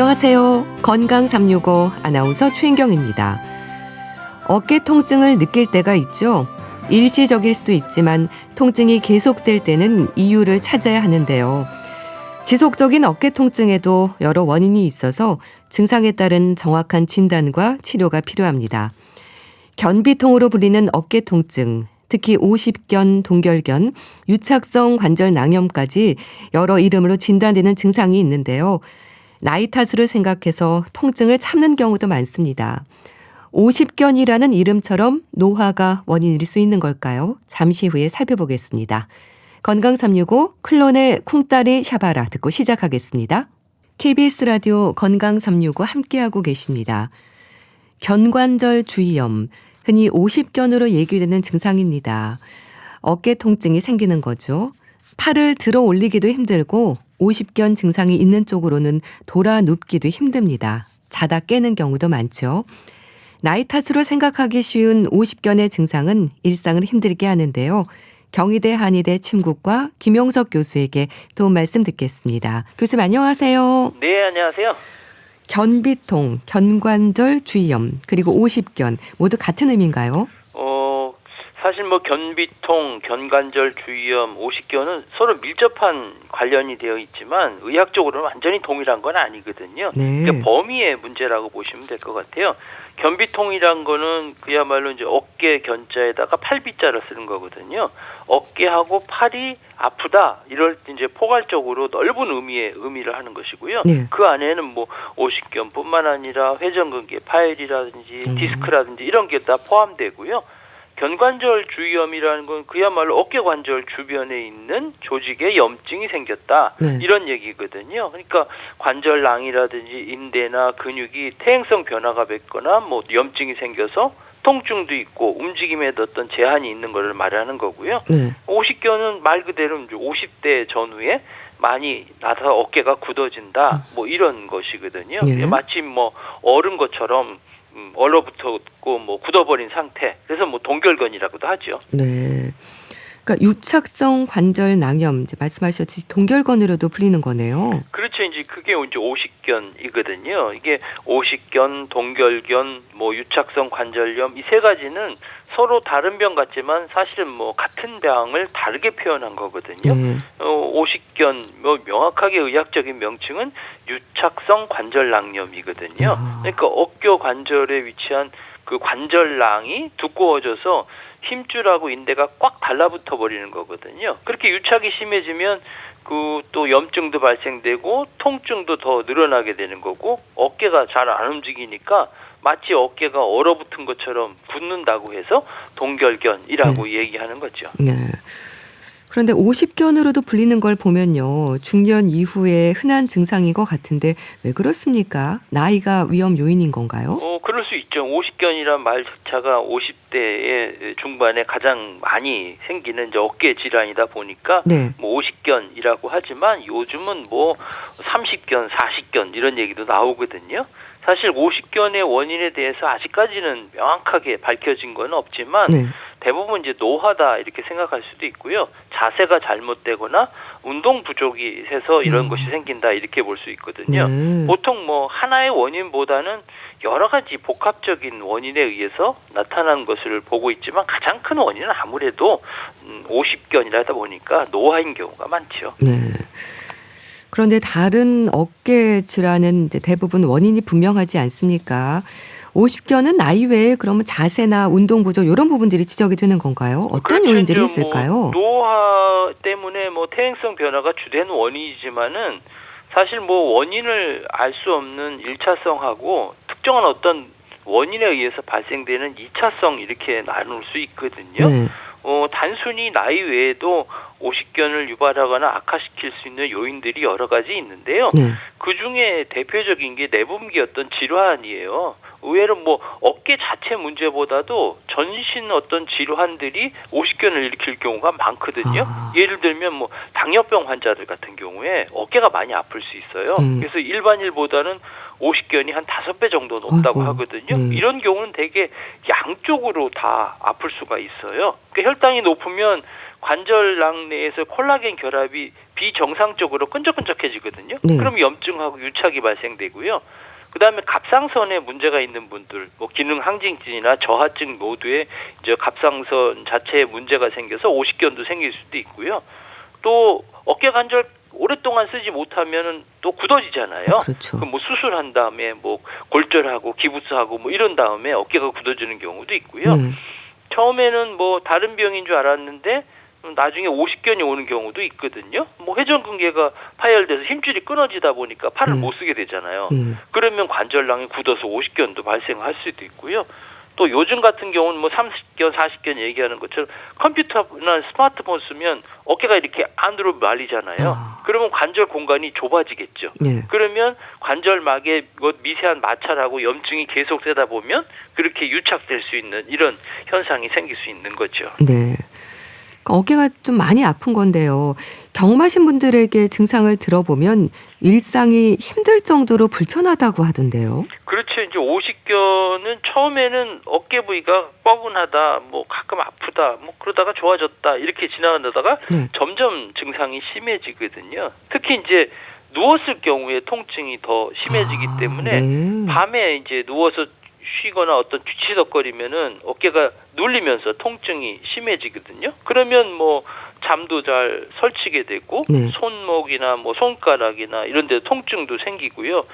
안녕하세요. 건강 365 아나운서 최인경입니다. 어깨 통증을 느낄 때가 있죠. 일시적일 수도 있지만 통증이 계속될 때는 이유를 찾아야 하는데요. 지속적인 어깨 통증에도 여러 원인이 있어서 증상에 따른 정확한 진단과 치료가 필요합니다. 견비통으로 불리는 어깨 통증, 특히 오십견, 동결견, 유착성 관절 낭염까지 여러 이름으로 진단되는 증상이 있는데요. 나이 탓으로 생각해서 통증을 참는 경우도 많습니다. 오십견이라는 이름처럼 노화가 원인일 수 있는 걸까요? 잠시 후에 살펴보겠습니다. 건강 365 클론의 쿵따리 샤바라 듣고 시작하겠습니다. KBS 라디오 건강 365 함께하고 계십니다. 견관절 주위염, 흔히 오십견으로 얘기되는 증상입니다. 어깨 통증이 생기는 거죠. 팔을 들어 올리기도 힘들고 오십견 증상이 있는 쪽으로는 돌아 눕기도 힘듭니다. 자다 깨는 경우도 많죠. 나이 탓으로 생각하기 쉬운 오십견의 증상은 일상을 힘들게 하는데요. 경희대 한의대 침구과 김용석 교수에게 도움 말씀 듣겠습니다. 교수님 안녕하세요. 네, 안녕하세요. 견비통, 견관절 주위염, 그리고 오십견 모두 같은 의미인가요? 사실 견비통, 견관절 주위염, 오십견은 서로 밀접한 관련이 되어 있지만 의학적으로는 완전히 동일한 건 아니거든요. 네. 그러니까 범위의 문제라고 보시면 될 것 같아요. 견비통이란 거는 그야말로 이제 어깨 견자에다가 팔비자를 쓰는 거거든요. 어깨하고 팔이 아프다 이럴 때 이제 포괄적으로 넓은 의미를 하는 것이고요. 네. 그 안에는 오십견뿐만 아니라 회전근개 파열이라든지 디스크라든지 이런 게 다 포함되고요. 견관절 주위염이라는 건 그야말로 어깨 관절 주변에 있는 조직에 염증이 생겼다. 네. 이런 얘기거든요. 그러니까 관절낭이라든지 인대나 근육이 퇴행성 변화가 맺거나 염증이 생겨서 통증도 있고 움직임에 어떤 제한이 있는 것을 말하는 거고요. 네. 오십견은 말 그대로 50대 전후에 많이 나서 어깨가 굳어진다. 이런 것이거든요. 네. 마치 얼은 것처럼 얼어붙었고 굳어버린 상태. 그래서 동결근이라고도 하죠. 네. 그러니까 유착성 관절 낭염 이제 말씀하셨듯이 동결근으로도 불리는 거네요. 그렇죠. 이제 그게 이제 오십견이거든요. 이게 오십견, 동결견, 유착성 관절염 이 세 가지는 서로 다른 병 같지만 사실은 같은 병을 다르게 표현한 거거든요. 오십견 명확하게 의학적인 명칭은 유착성 관절낭염이거든요. 그러니까 어깨 관절에 위치한 그 관절낭이 두꺼워져서 힘줄하고 인대가 꽉 달라붙어 버리는 거거든요. 그렇게 유착이 심해지면 또 염증도 발생되고 통증도 더 늘어나게 되는 거고 어깨가 잘 안 움직이니까 마치 어깨가 얼어붙은 것처럼 굳는다고 해서 동결견이라고 얘기하는 거죠. 네. 그런데 오십견으로도 불리는 걸 보면요. 중년 이후에 흔한 증상인 것 같은데 왜 그렇습니까? 나이가 위험 요인인 건가요? 그럴 수 있죠. 오십견이란 말 자체가 50대의 중반에 가장 많이 생기는 이제 어깨 질환이다 보니까 네. 오십견이라고 하지만 요즘은 30견, 40견 이런 얘기도 나오거든요. 사실 오십견의 원인에 대해서 아직까지는 명확하게 밝혀진 건 없지만 네. 대부분 이제 노화다 이렇게 생각할 수도 있고요. 자세가 잘못되거나 운동 부족이 해서 이런 것이 생긴다 이렇게 볼 수 있거든요. 네. 보통 하나의 원인보다는 여러 가지 복합적인 원인에 의해서 나타난 것을 보고 있지만 가장 큰 원인은 아무래도 오십견이라다 보니까 노화인 경우가 많죠. 네. 그런데 다른 어깨 질환은 이제 대부분 원인이 분명하지 않습니까? 오십견은 나이 외에 그러면 자세나 운동 부족 이런 부분들이 지적이 되는 건가요? 어떤 그렇죠. 요인들이 있을까요? 노화 때문에 퇴행성 변화가 주된 원인이지만은 사실 원인을 알 수 없는 1차성하고 특정한 어떤 원인에 의해서 발생되는 2차성 이렇게 나눌 수 있거든요. 네. 단순히 나이 외에도 오십견을 유발하거나 악화시킬 수 있는 요인들이 여러 가지 있는데요. 네. 그중에 대표적인 게 내분비 어떤 질환이에요. 의외로 어깨 자체 문제보다도 전신 어떤 질환들이 오십견을 일으킬 경우가 많거든요. 예를 들면 당뇨병 환자들 같은 경우에 어깨가 많이 아플 수 있어요. 그래서 일반인보다는 오십견이 한 5배 정도 높다고 하거든요. 이런 경우는 되게 양쪽으로 다 아플 수가 있어요. 그러니까 혈당이 높으면 관절낭 내에서 콜라겐 결합이 비정상적으로 끈적끈적해지거든요. 네. 그럼 염증하고 유착이 발생되고요. 그다음에 갑상선에 문제가 있는 분들, 뭐 기능 항진증이나 저하증 모두에 이제 갑상선 자체에 문제가 생겨서 오십견도 생길 수도 있고요. 또 어깨 관절 오랫동안 쓰지 못하면은 또 굳어지잖아요. 그렇죠. 그럼 뭐 수술한 다음에 뭐 골절하고 기부스하고 뭐 이런 다음에 어깨가 굳어지는 경우도 있고요. 처음에는 뭐 다른 병인 줄 알았는데 나중에 오십견이 오는 경우도 있거든요. 뭐 회전근개가 파열돼서 힘줄이 끊어지다 보니까 팔을 못 쓰게 되잖아요. 그러면 관절낭이 굳어서 오십견도 발생할 수도 있고요. 또 요즘 같은 경우는 뭐 30견, 40견 얘기하는 것처럼 컴퓨터나 스마트폰 쓰면 어깨가 이렇게 안으로 말리잖아요. 그러면 관절 공간이 좁아지겠죠. 네. 그러면 관절막에 미세한 마찰하고 염증이 계속되다 보면 그렇게 유착될 수 있는 이런 현상이 생길 수 있는 거죠. 네. 어깨가 좀 많이 아픈 건데요. 경마신 분들에게 증상을 들어보면 일상이 힘들 정도로 불편하다고 하던데요. 그렇죠. 이제 오십견은 처음에는 어깨 부위가 뻐근하다, 뭐 가끔 아프다, 뭐 그러다가 좋아졌다 이렇게 지나가다가 점점 증상이 심해지거든요. 특히 이제 누웠을 경우에 통증이 더 심해지기 때문에 밤에 이제 누워서 쉬거나 어떤 뒤치덕거리면은 어깨가 눌리면서 통증이 심해지거든요. 그러면 뭐 잠도 잘 설치게 되고 손목이나 뭐 손가락이나 이런 데 통증도 생기고요.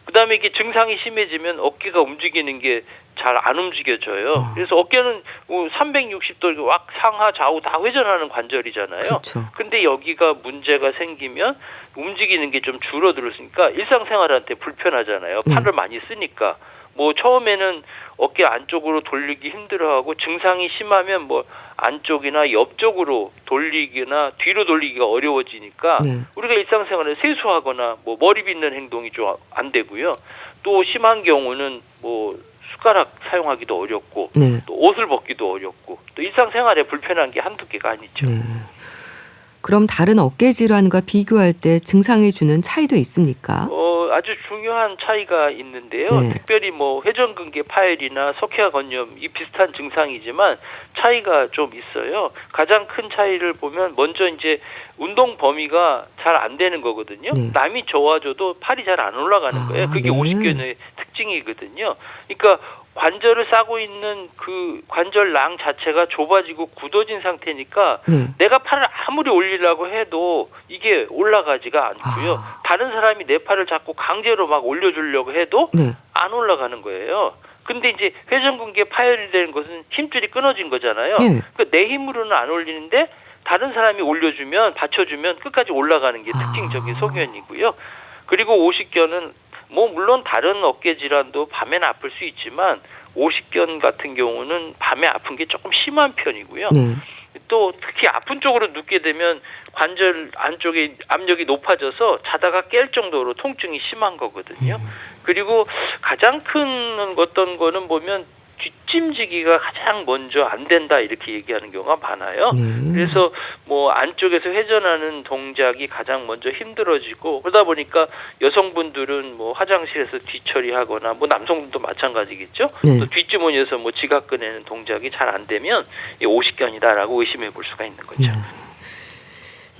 그다음에 이게 증상이 심해지면 어깨가 움직이는 게 잘 안 움직여져요. 그래서 어깨는 뭐 360도 왁 상하 좌우 다 회전하는 관절이잖아요. 그렇죠. 근데 여기가 문제가 생기면 움직이는 게 좀 줄어들었으니까 일상생활한테 불편하잖아요. 팔을 많이 쓰니까. 뭐 처음에는 어깨 안쪽으로 돌리기 힘들어하고 증상이 심하면 뭐 안쪽이나 옆쪽으로 돌리기나 뒤로 돌리기가 어려워지니까 우리가 일상생활에 세수하거나 뭐 머리 빗는 행동이 좀 안 되고요. 또 심한 경우는 뭐 숟가락 사용하기도 어렵고 또 옷을 벗기도 어렵고 또 일상생활에 불편한 게 한두 개가 아니죠. 그럼 다른 어깨 질환과 비교할 때 증상이 주는 차이도 있습니까? 아주 중요한 차이가 있는데요. 특별히 뭐 회전근개 파열이나 석회화 건염 이 비슷한 증상이지만 차이가 좀 있어요. 가장 큰 차이를 보면 먼저 이제 운동 범위가 잘 안 되는 거거든요. 남이 좋아져도 팔이 잘 안 올라가는 거예요. 그게 오십견의 특징이거든요. 그러니까 관절을 싸고 있는 그 관절낭 자체가 좁아지고 굳어진 상태니까 내가 팔을 아무리 올리려고 해도 이게 올라가지가 않고요. 다른 사람이 내 팔을 잡고 강제로 막 올려주려고 해도 안 올라가는 거예요. 근데 이제 회전근개 파열이 되는 것은 힘줄이 끊어진 거잖아요. 그러니까 내 힘으로는 안 올리는데 다른 사람이 올려주면 받쳐주면 끝까지 올라가는 게 특징적인 소견이고요. 그리고 오십견은 뭐 물론 다른 어깨 질환도 밤에는 아플 수 있지만 오십견 같은 경우는 밤에 아픈 게 조금 심한 편이고요. 또 특히 아픈 쪽으로 눕게 되면 관절 안쪽에 압력이 높아져서 자다가 깰 정도로 통증이 심한 거거든요. 그리고 가장 큰 어떤 거는 보면 뒷짐지기가 가장 먼저 안 된다 이렇게 얘기하는 경우가 많아요. 그래서 뭐 안쪽에서 회전하는 동작이 가장 먼저 힘들어지고 그러다 보니까 여성분들은 뭐 화장실에서 뒤처리하거나 뭐 남성분도 마찬가지겠죠. 또 뒷주머니에서 뭐 지갑 꺼내는 동작이 잘 안 되면 이 오십견이다라고 의심해 볼 수가 있는 거죠.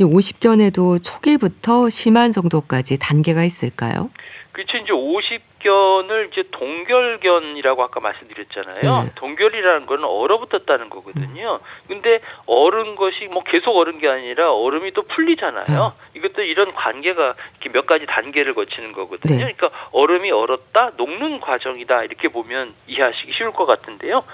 이 오십견에도 초기부터 심한 정도까지 단계가 있을까요? 그렇죠. 이제 오십견을 이제 동결견이라고 아까 말씀드렸잖아요. 동결이라는 거는 얼어붙었다는 거거든요. 근데 얼은 것이 뭐 계속 얼은 게 아니라 얼음이 또 풀리잖아요. 이것도 이런 관계가 이렇게 몇 가지 단계를 거치는 거거든요. 그러니까 얼음이 얼었다, 녹는 과정이다 이렇게 보면 이해하시기 쉬울 것 같은데요.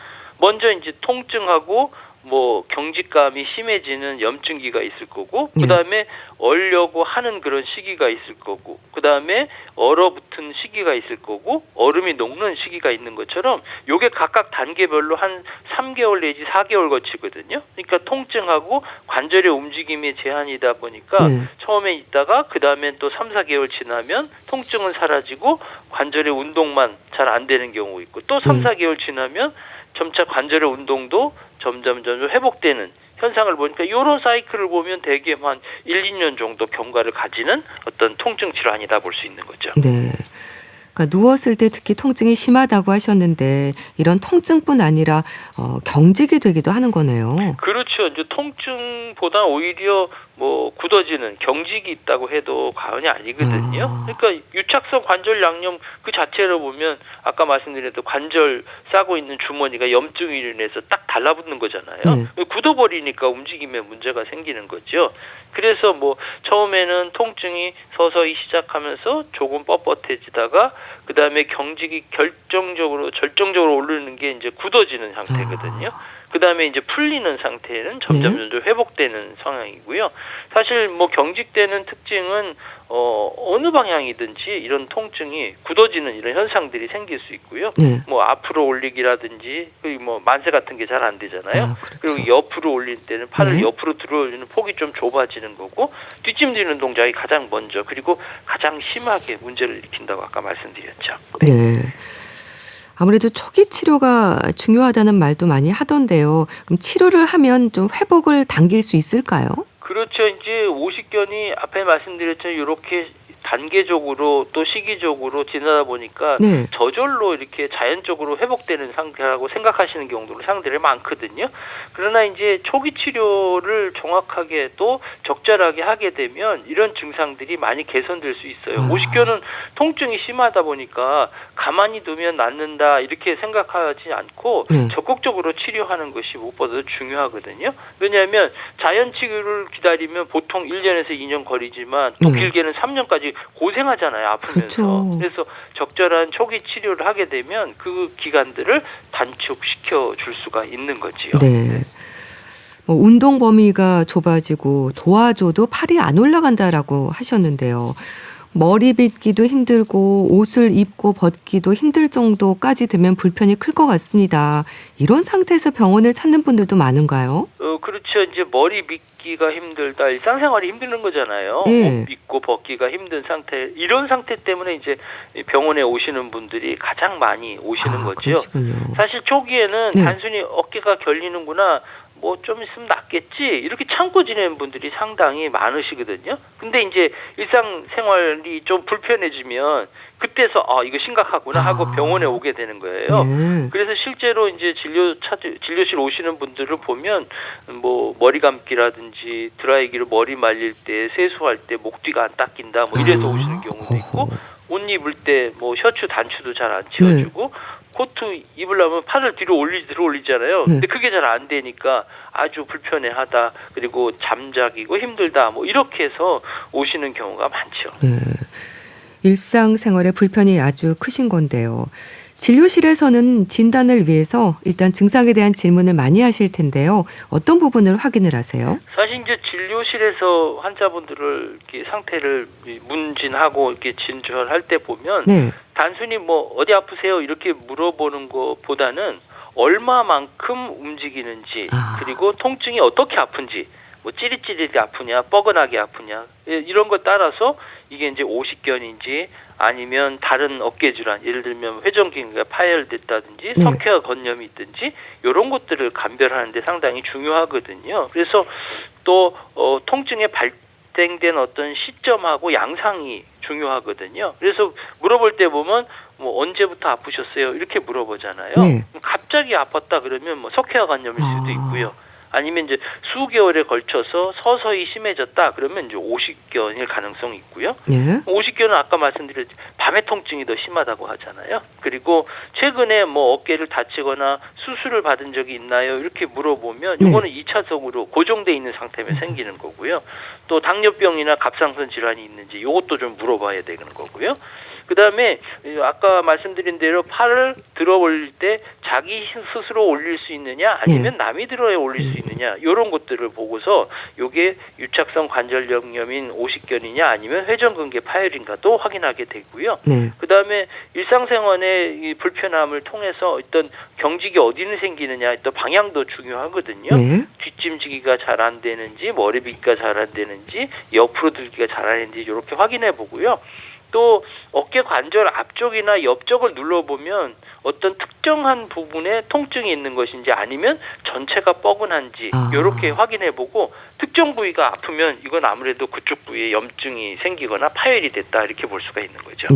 먼저 이제 통증하고 뭐 경직감이 심해지는 염증기가 있을 거고 그다음에 얼려고 하는 그런 시기가 있을 거고 그다음에 얼어붙은 시기가 있을 거고 얼음이 녹는 시기가 있는 것처럼 요게 각각 단계별로 한 3개월 내지 4개월 거치거든요. 그러니까 통증하고 관절의 움직임에 제한이다 보니까 처음에 있다가 그다음에 또 3, 4개월 지나면 통증은 사라지고 관절의 운동만 잘 안 되는 경우 있고 또 3, 4개월 지나면 점차 관절의 운동도 점점 회복되는 현상을 보니까 이런 사이클을 보면 대개 한 1, 2년 정도 경과를 가지는 어떤 통증 질환이다 볼 수 있는 거죠. 네. 그러니까 누웠을 때 특히 통증이 심하다고 하셨는데 이런 통증뿐 아니라 경직이 되기도 하는 거네요. 그렇죠. 이제 통증보다 오히려 뭐 굳어지는 경직이 있다고 해도 과언이 아니거든요. 그러니까 유착성 관절 양염 그 자체로 보면 아까 말씀드렸던 관절 싸고 있는 주머니가 염증으로 인해서 딱 달라붙는 거잖아요. 굳어버리니까 움직임에 문제가 생기는 거죠. 그래서 뭐 처음에는 통증이 서서히 시작하면서 조금 뻣뻣해지다가 그 다음에 경직이 절정적으로 오르는 게 이제 굳어지는 상태거든요. 그 다음에 이제 풀리는 상태는 점점 회복되는 상황이고요. 사실 뭐 경직되는 특징은 어느 방향이든지 이런 통증이 굳어지는 이런 현상들이 생길 수 있고요. 뭐 앞으로 올리기라든지 그리고 뭐 만세 같은 게 잘 안 되잖아요. 그렇죠. 그리고 옆으로 올릴 때는 팔을 옆으로 들어올리는 폭이 좀 좁아지는 거고 뒷짐지는 동작이 가장 먼저 그리고 가장 심하게 문제를 일으킨다고 아까 말씀드렸죠. 네. 아무래도 초기 치료가 중요하다는 말도 많이 하던데요. 그럼 치료를 하면 좀 회복을 당길 수 있을까요? 그렇죠. 이제 오십견이 앞에 말씀드렸죠. 이렇게 단계적으로 또 시기적으로 지나다 보니까 저절로 이렇게 자연적으로 회복되는 상태라고 생각하시는 경우도 상당히 많거든요. 그러나 이제 초기 치료를 정확하게 또 적절하게 하게 되면 이런 증상들이 많이 개선될 수 있어요. 오십견은 통증이 심하다 보니까 가만히 두면 낫는다 이렇게 생각하지 않고 적극적으로 치료하는 것이 무엇보다도 중요하거든요. 왜냐하면 자연 치료를 기다리면 보통 1년에서 2년 걸리지만 또 길게는 3년까지 고생하잖아요. 아프면서. 그렇죠. 그래서 적절한 초기 치료를 하게 되면 그 기간들을 단축시켜 줄 수가 있는 거지요. 네. 뭐 운동 범위가 좁아지고 도와줘도 팔이 안 올라간다라고 하셨는데요. 머리 빗기도 힘들고 옷을 입고 벗기도 힘들 정도까지 되면 불편이 클 것 같습니다. 이런 상태에서 병원을 찾는 분들도 많은가요? 그렇죠. 이제 머리 빗기가 힘들다. 일상생활이 힘든 거잖아요. 옷 입고 벗기가 힘든 상태. 이런 상태 때문에 이제 병원에 오시는 분들이 가장 많이 오시는 거죠. 그러시군요. 사실 초기에는 단순히 어깨가 결리는구나. 뭐 좀 있으면 낫겠지 이렇게 참고 지내는 분들이 상당히 많으시거든요. 근데 이제 일상생활이 좀 불편해지면 그때서 이거 심각하구나 하고 병원에 오게 되는 거예요. 그래서 실제로 이제 진료실 오시는 분들을 보면 뭐 머리 감기라든지 드라이기로 머리 말릴 때 세수할 때 목 뒤가 안 닦인다 뭐 이래서 오시는 경우도 있고 옷 입을 때 뭐 셔츠 단추도 잘 안 채워주고 코트 입으려면 팔을 뒤로 올리잖아요. 근데 그게 잘 안 되니까 아주 불편해하다. 그리고 잠자기고 힘들다. 뭐 이렇게 해서 오시는 경우가 많죠. 일상생활에 불편이 아주 크신 건데요. 진료실에서는 진단을 위해서 일단 증상에 대한 질문을 많이 하실 텐데요. 어떤 부분을 확인을 하세요? 사실 이제 진료실에서 환자분들을 이렇게 상태를 문진하고 이렇게 진찰할 때 보면 단순히 뭐 어디 아프세요 이렇게 물어보는 것보다는 얼마만큼 움직이는지 그리고 통증이 어떻게 아픈지 뭐 찌릿찌릿이 아프냐 뻐근하게 아프냐 이런 것 따라서 이게 이제 오십견인지 아니면 다른 어깨 질환 예를 들면 회전근개가 파열됐다든지 석회화 건염이 있든지 이런 것들을 감별하는 데 상당히 중요하거든요. 그래서 또 통증의 발생된 어떤 시점하고 양상이 중요하거든요. 그래서 물어볼 때 보면 뭐 언제부터 아프셨어요? 이렇게 물어보잖아요. 갑자기 아팠다 그러면 뭐 석회화 건염일 수도 있고요. 아니면 이제 수개월에 걸쳐서 서서히 심해졌다 그러면 이제 오십견일 가능성이 있고요. 오십견은 아까 말씀드렸듯이 밤에 통증이 더 심하다고 하잖아요. 그리고 최근에 뭐 어깨를 다치거나 수술을 받은 적이 있나요? 이렇게 물어보면 이거는 2차적으로 고정돼 있는 상태면 생기는 거고요. 또 당뇨병이나 갑상선 질환이 있는지 이것도 좀 물어봐야 되는 거고요. 그다음에 아까 말씀드린 대로 팔을 들어 올릴 때 자기 스스로 올릴 수 있느냐 아니면 남이 들어야 올릴 수 있느냐 이런 것들을 보고서 이게 유착성 관절염인 오십견이냐 아니면 회전근개 파열인가도 확인하게 되고요. 그다음에 일상생활의 이 불편함을 통해서 어떤 경직이 어디는 생기느냐 또 방향도 중요하거든요. 뒷짐지기가 잘 안 되는지 머리 빗기가 잘 안 되는지 옆으로 들기가 잘 안 되는지 이렇게 확인해 보고요. 또 어깨 관절 앞쪽이나 옆쪽을 눌러보면 어떤 특정한 부분에 통증이 있는 것인지 아니면 전체가 뻐근한지 이렇게 확인해보고 특정 부위가 아프면 이건 아무래도 그쪽 부위에 염증이 생기거나 파열이 됐다 이렇게 볼 수가 있는 거죠.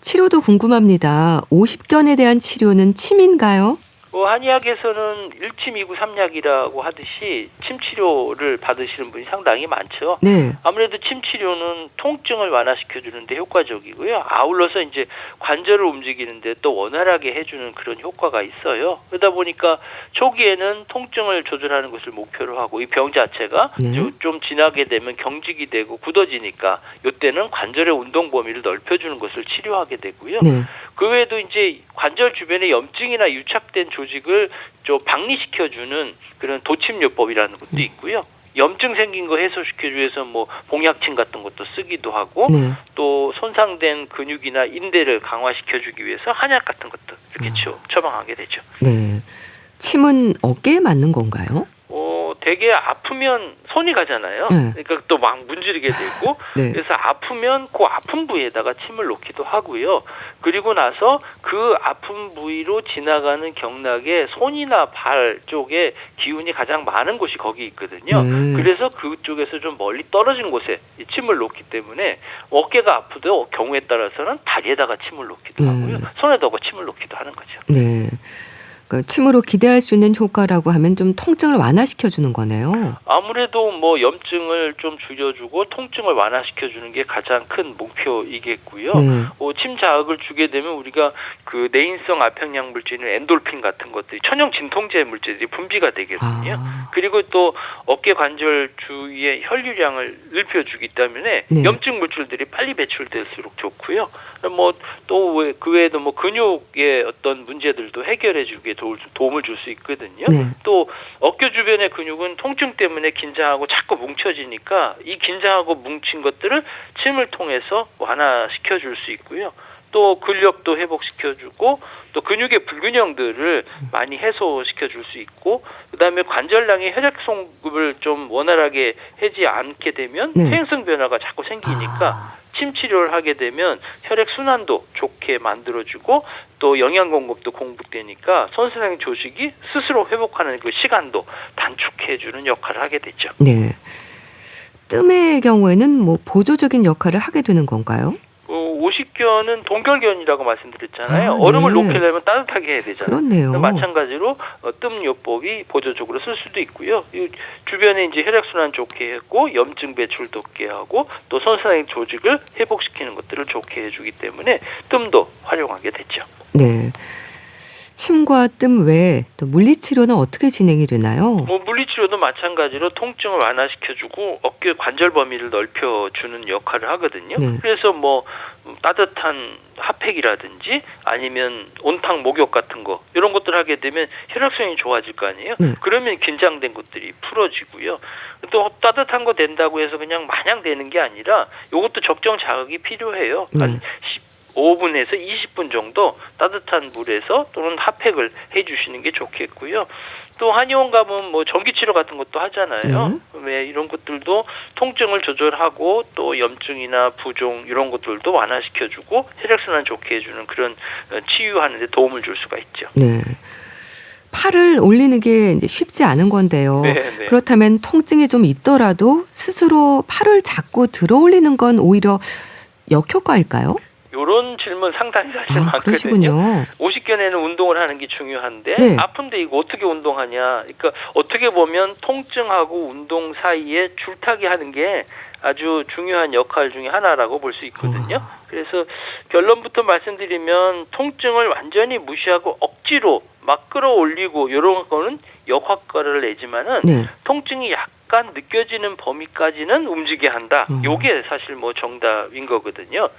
치료도 궁금합니다. 오십견에 대한 치료는 침인가요? 한의학에서는 1침, 2구, 3약이라고 하듯이 침 치료를 받으시는 분이 상당히 많죠. 네. 아무래도 침 치료는 통증을 완화시켜 주는데 효과적이고요. 아울러서 이제 관절을 움직이는데 또 원활하게 해주는 그런 효과가 있어요. 그러다 보니까 초기에는 통증을 조절하는 것을 목표로 하고 이 병 자체가 네. 좀 지나게 되면 경직이 되고 굳어지니까 이때는 관절의 운동 범위를 넓혀주는 것을 치료하게 되고요. 네. 그 외에도 이제 관절 주변에 염증이나 유착된 조직을 좀 박리시켜주는 그런 도침요법이라는 것도 있고요. 염증 생긴 거 해소시켜주기 위해서 뭐 봉약침 같은 것도 쓰기도 하고 네. 또 손상된 근육이나 인대를 강화시켜주기 위해서 한약 같은 것도 이렇게 처방하게 되죠. 네. 침은 어깨에 맞는 건가요? 되게 아프면 손이 가잖아요. 네. 그러니까 또 막 문지르게 되고 네. 그래서 아프면 그 아픈 부위에다가 침을 놓기도 하고요. 그리고 나서 그 아픈 부위로 지나가는 경락에 손이나 발 쪽에 기운이 가장 많은 곳이 거기 있거든요. 그래서 그쪽에서 좀 멀리 떨어진 곳에 이 침을 놓기 때문에 어깨가 아프도 경우에 따라서는 다리에다가 침을 놓기도 하고요. 손에다가 침을 놓기도 하는 거죠. 네. 그러니까 침으로 기대할 수 있는 효과라고 하면 좀 통증을 완화시켜 주는 거네요. 아무래도 뭐 염증을 좀 줄여주고 통증을 완화시켜주는 게 가장 큰 목표이겠고요. 네. 침 자극을 주게 되면 우리가 그 내인성 압형약 물질인 엔돌핀 같은 것들이 천연 진통제 물질들이 분비가 되거든요. 그리고 또 어깨 관절 주위의 혈류량을 넓혀주기 때문에 네. 염증 물질들이 빨리 배출될수록 좋고요. 뭐 또 그 외에도 뭐 근육의 어떤 문제들도 해결해주기에 도움을 줄 수 있거든요. 네. 또 어깨 주변의 근육은 통증 때문에 긴장하고 자꾸 뭉쳐지니까 이 긴장하고 뭉친 것들을 침을 통해서 완화시켜 줄 수 있고요. 또 근력도 회복시켜주고 또 근육의 불균형들을 많이 해소시켜 줄 수 있고 그다음에 관절량의 혈액 송급을 좀 원활하게 하지 않게 되면 네. 퇴행성 변화가 자꾸 생기니까 침 치료를 하게 되면 혈액 순환도 좋게 만들어주고 또 영양 공급도 공급되니까 손상된 조직이 스스로 회복하는 그 시간도 단축해주는 역할을 하게 되죠. 네. 뜸의 경우에는 뭐 보조적인 역할을 하게 되는 건가요? 오십견은 동결견이라고 말씀드렸잖아요. 네. 얼음을 녹이려면 따뜻하게 해야 되잖아요. 그렇네요. 마찬가지로 뜸요법이 보조적으로 쓸 수도 있고요. 이 주변에 이제 혈액순환 좋게 했고 염증 배출 돕게 하고 또 손상된 조직을 회복시키는 것들을 좋게 해주기 때문에 뜸도 활용하게 됐죠. 네. 침과 뜸 외에 또 물리치료는 어떻게 진행이 되나요? 물리치료도 마찬가지로 통증을 완화시켜주고 어깨 관절 범위를 넓혀주는 역할을 하거든요. 네. 그래서 뭐 따뜻한 핫팩이라든지 아니면 온탕 목욕 같은 거 이런 것들 하게 되면 혈액순환이 좋아질 거 아니에요. 네. 그러면 긴장된 것들이 풀어지고요. 또 따뜻한 거 된다고 해서 그냥 마냥 되는 게 아니라 이것도 적정 자극이 필요해요. 네. 한 15분에서 20분 정도 따뜻한 물에서 또는 핫팩을 해주시는 게 좋겠고요. 또 한의원 가면 뭐 전기치료 같은 것도 하잖아요. 왜 이런 것들도 통증을 조절하고 또 염증이나 부종 이런 것들도 완화시켜주고 혈액순환 좋게 해주는 그런 치유하는 데 도움을 줄 수가 있죠. 네. 팔을 올리는 게 이제 쉽지 않은 건데요. 네, 네. 그렇다면 통증이 좀 있더라도 스스로 팔을 잡고 들어 올리는 건 오히려 역효과일까요? 이런 질문 상당히 사실 많거든요. 그러시군요. 오십견에는 운동을 하는 게 중요한데 네. 아픈데 이거 어떻게 운동하냐. 그러니까 어떻게 보면 통증하고 운동 사이에 줄타기 하는 게 아주 중요한 역할 중에 하나라고 볼 수 있거든요. 그래서 결론부터 말씀드리면 통증을 완전히 무시하고 억지로 막 끌어올리고 이런 거는 역효과를 내지만은 네. 통증이 약간 느껴지는 범위까지는 움직여야 한다. 요게 사실 뭐 정답인 거거든요.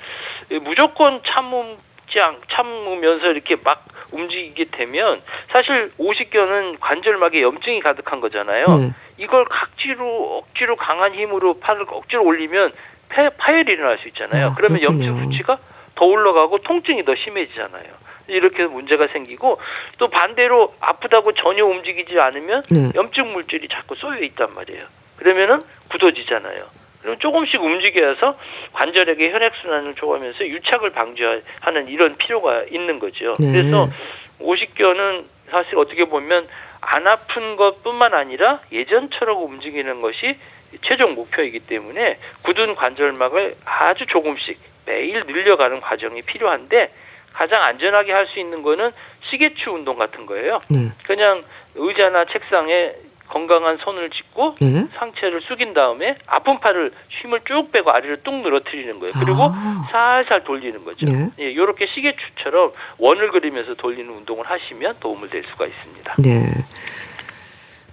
무조건 참으면서 이렇게 막 움직이게 되면 사실 오십견은 관절막에 염증이 가득한 거잖아요. 네. 이걸 억지로 강한 힘으로 팔을 억지로 올리면 파열이 일어날 수 있잖아요. 그러면 그렇군요. 염증 수치가 더 올라가고 통증이 더 심해지잖아요. 이렇게 문제가 생기고 또 반대로 아프다고 전혀 움직이지 않으면 네. 염증 물질이 자꾸 쏘여 있단 말이에요. 그러면은 굳어지잖아요. 그럼 조금씩 움직여서 관절에게 혈액순환을 좋아하면서 유착을 방지하는 이런 필요가 있는 거죠. 네. 그래서 오십견은 사실 어떻게 보면 안 아픈 것뿐만 아니라 예전처럼 움직이는 것이 최종 목표이기 때문에 굳은 관절막을 아주 조금씩 매일 늘려가는 과정이 필요한데 가장 안전하게 할 수 있는 거는 시계추 운동 같은 거예요. 그냥 의자나 책상에 건강한 손을 짚고 상체를 숙인 다음에 아픈 팔을 힘을 쭉 빼고 아래로 뚝 늘어뜨리는 거예요. 그리고 살살 돌리는 거죠. 예, 이렇게 시계추처럼 원을 그리면서 돌리는 운동을 하시면 도움을 될 수가 있습니다. 네.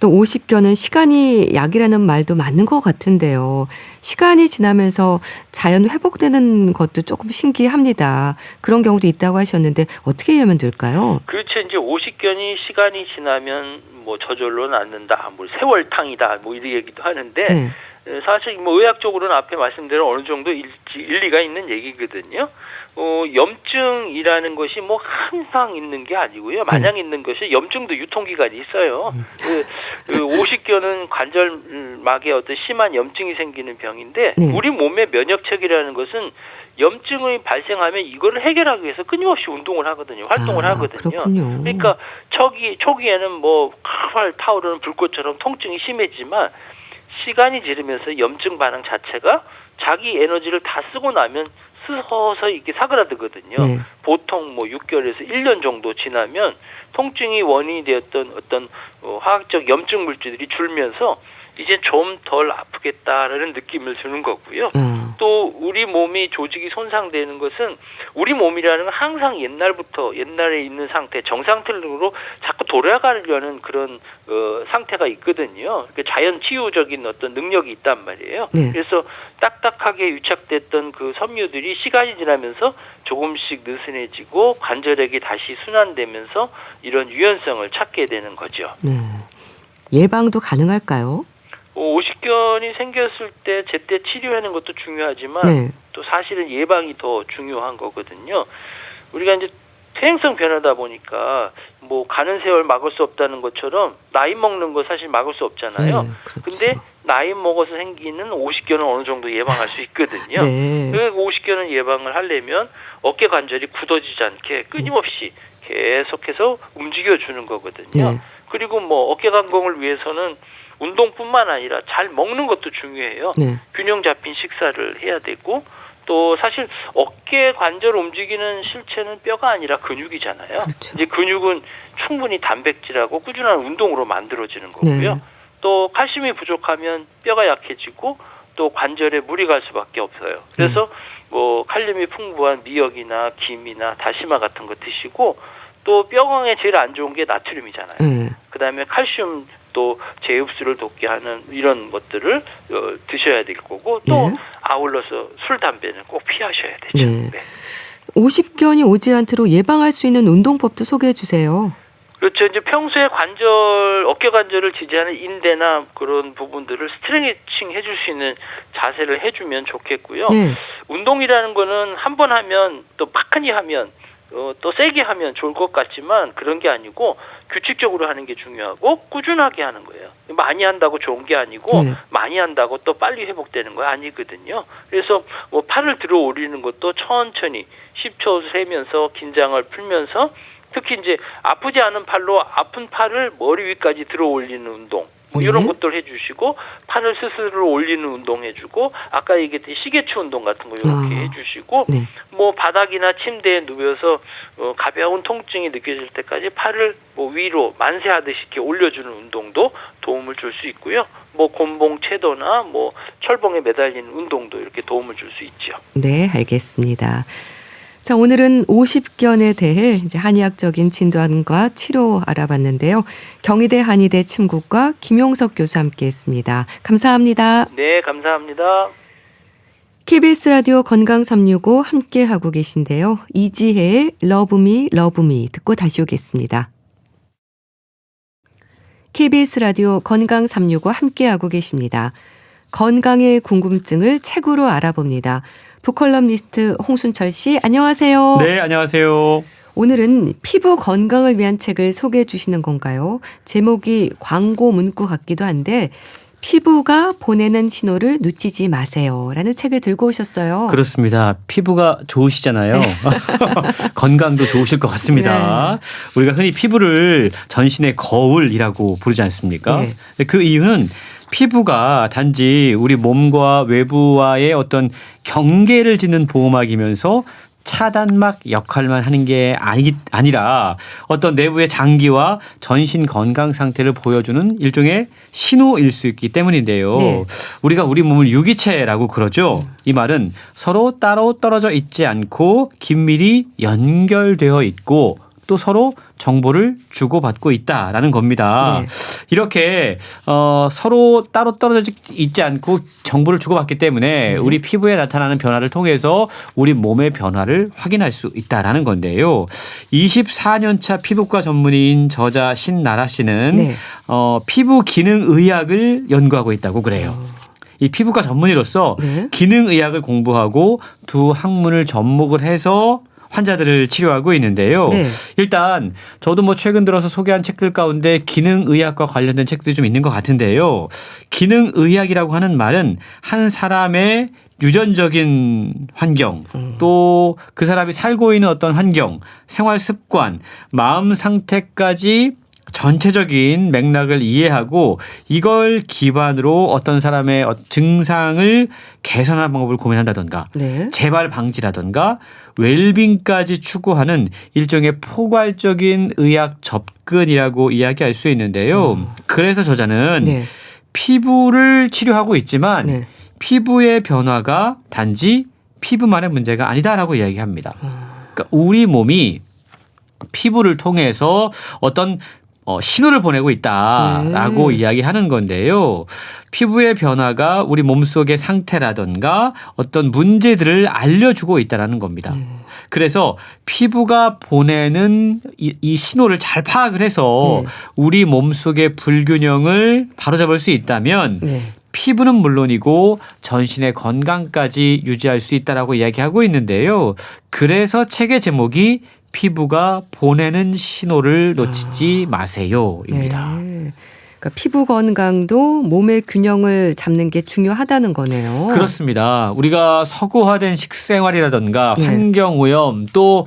또 50견은 시간이 약이라는 말도 맞는 것 같은데요. 시간이 지나면서 자연 회복되는 것도 조금 신기합니다. 그런 경우도 있다고 하셨는데 어떻게 하면 될까요? 그렇죠. 이제 50견이 시간이 지나면 뭐 저절로 낫는다, 뭐 세월탕이다, 뭐 이런 얘기도 하는데 네. 사실 뭐 의학적으로는 앞에 말씀드린 어느 정도 일리가 있는 얘기거든요. 염증이라는 것이 뭐 항상 있는 게 아니고요. 마냥 있는 것이 염증도 유통기간이 있어요. 50견은 관절막에 어떤 심한 염증이 생기는 병인데 우리 몸의 면역체계라는 것은 염증이 발생하면 이거를 해결하기 위해서 끊임없이 운동을 하거든요. 활동을 하거든요. 그렇군요. 그러니까 초기에는 뭐 활 타오르는 불꽃처럼 통증이 심해지만 시간이 지르면서 염증 반응 자체가 자기 에너지를 다 쓰고 나면 서서히 이렇게 사그라들거든요. 보통 뭐 6개월에서 1년 정도 지나면 통증이 원인이 되었던 어떤 화학적 염증 물질들이 줄면서 이제 좀 덜 아프겠다라는 느낌을 주는 거고요. 또 우리 몸이 조직이 손상되는 것은 우리 몸이라는 건 항상 옛날에 있는 상태, 정상태로 자꾸 돌아가려는 그런 상태가 있거든요. 자연 치유적인 어떤 능력이 있단 말이에요. 그래서 딱딱하게 유착됐던 그 섬유들이 시간이 지나면서 조금씩 느슨해지고 관절액이 다시 순환되면서 이런 유연성을 찾게 되는 거죠. 예방도 가능할까요? 50견이 생겼을 때 제때 치료하는 것도 중요하지만 또 사실은 예방이 더 중요한 거거든요. 우리가 이제 퇴행성 변화다 보니까 뭐 가는 세월 막을 수 없다는 것처럼 나이 먹는 거 사실 막을 수 없잖아요. 근데 나이 먹어서 생기는 50견은 어느 정도 예방할 수 있거든요. 그 50견을 예방을 하려면 어깨 관절이 굳어지지 않게 끊임없이 계속해서 움직여주는 거거든요. 그리고 뭐 어깨 강건을 위해서는 운동뿐만 아니라 잘 먹는 것도 중요해요. 균형 잡힌 식사를 해야 되고 또 사실 어깨 관절 움직이는 실체는 뼈가 아니라 근육이잖아요. 이제 근육은 충분히 단백질하고 꾸준한 운동으로 만들어지는 거고요. 또 칼슘이 부족하면 뼈가 약해지고 또 관절에 무리 갈 수밖에 없어요. 그래서 뭐 칼륨이 풍부한 미역이나 김이나 다시마 같은 거 드시고 또 뼈 건강에 제일 안 좋은 게 나트륨이잖아요. 그다음에 칼슘 또 재흡수를 돕게 하는 이런 것들을 드셔야 될 거고 또 아울러서 술, 담배는 꼭 피하셔야 되죠. 50견이 오지 않도록 예방할 수 있는 운동법도 소개해 주세요. 그렇죠. 이제 평소에 어깨 관절을 지지하는 인대나 그런 부분들을 스트레칭 해줄 수 있는 자세를 해주면 좋겠고요. 운동이라는 거는 한 번 하면 또 막하니 하면 또 세게 하면 좋을 것 같지만 그런 게 아니고 규칙적으로 하는 게 중요하고 꾸준하게 하는 거예요. 많이 한다고 좋은 게 아니고 많이 한다고 또 빨리 회복되는 거 아니거든요. 그래서 뭐 팔을 들어 올리는 것도 천천히 10초 세면서 긴장을 풀면서 특히 이제 아프지 않은 팔로 아픈 팔을 머리 위까지 들어 올리는 운동 뭐 이런 것들 해주시고 팔을 스스로 올리는 운동 해주고 아까 얘기했던 시계추 운동 같은 거 이렇게 해주시고 뭐 바닥이나 침대에 누워서 가벼운 통증이 느껴질 때까지 팔을 뭐 위로 만세하듯이 이렇게 올려주는 운동도 도움을 줄 수 있고요. 뭐 곤봉 채도나 뭐 철봉에 매달리는 운동도 이렇게 도움을 줄 수 있죠. 네, 알겠습니다. 자, 오늘은 50견에 대해 이제 한의학적인 진단과 치료 알아봤는데요. 경희대 한의대 침구과 김용석 교수 함께했습니다. 감사합니다. 네, 감사합니다. KBS 라디오 건강 365 함께하고 계신데요. 이지혜의 러브미 러브미 듣고 다시 오겠습니다. KBS 라디오 건강 365 함께하고 계십니다. 건강의 궁금증을 책으로 알아봅니다. 북컬럼니스트 홍순철 씨, 안녕하세요. 네, 안녕하세요. 오늘은 피부 건강을 위한 책을 소개해 주시는 건가요? 제목이 광고 문구 같기도 한데 피부가 보내는 신호를 놓치지 마세요 라는 책을 들고 오셨어요. 그렇습니다. 피부가 좋으시잖아요. 건강도 좋으실 것 같습니다. 우리가 흔히 피부를 전신의 거울이라고 부르지 않습니까? 그 이유는 피부가 단지 우리 몸과 외부와의 어떤 경계를 짓는 보호막이면서 차단막 역할만 하는 게 아니라 어떤 내부의 장기와 전신 건강 상태를 보여주는 일종의 신호일 수 있기 때문인데요. 네. 우리가 우리 몸을 유기체라고 그러죠. 이 말은 서로 따로 떨어져 있지 않고 긴밀히 연결되어 있고 또 서로 정보를 주고받고 있다라는 겁니다. 네. 이렇게 서로 따로 떨어져 있지 않고 정보를 주고받기 때문에 우리 피부에 나타나는 변화를 통해서 우리 몸의 변화를 확인할 수 있다라는 건데요. 24년 차 피부과 전문의인 저자 신나라 씨는 네. 피부 기능 의학을 연구하고 있다고 그래요. 이 피부과 전문의로서 네. 기능 의학을 공부하고 두 학문을 접목을 해서 환자들을 치료하고 있는데요. 네. 일단 저도 뭐 최근 들어서 소개한 책들 가운데 기능의학과 관련된 책들이 좀 있는 것 같은데요. 기능의학이라고 하는 말은 한 사람의 유전적인 환경 또 그 사람이 살고 있는 어떤 환경, 생활 습관, 마음 상태까지 전체적인 맥락을 이해하고 이걸 기반으로 어떤 사람의 증상을 개선하는 방법을 고민한다던가 네. 재발 방지라던가 웰빙까지 추구하는 일종의 포괄적인 의학 접근이라고 이야기할 수 있는데요. 그래서 저자는 네. 피부를 치료하고 있지만 네. 피부의 변화가 단지 피부만의 문제가 아니다라고 이야기합니다. 그러니까 우리 몸이 피부를 통해서 어떤 신호를 보내고 있다라고 이야기하는 건데요. 피부의 변화가 우리 몸속의 상태라든가 어떤 문제들을 알려주고 있다라는 겁니다. 그래서 피부가 보내는 이 신호를 잘 파악을 해서 우리 몸속의 불균형을 바로잡을 수 있다면 네. 피부는 물론이고 전신의 건강까지 유지할 수 있다라고 이야기하고 있는데요. 그래서 책의 제목이 피부가 보내는 신호를 놓치지 마세요입니다. 네. 그러니까 피부 건강도 몸의 균형을 잡는 게 중요하다는 거네요. 그렇습니다. 우리가 서구화된 식생활이라든가 네. 환경오염 또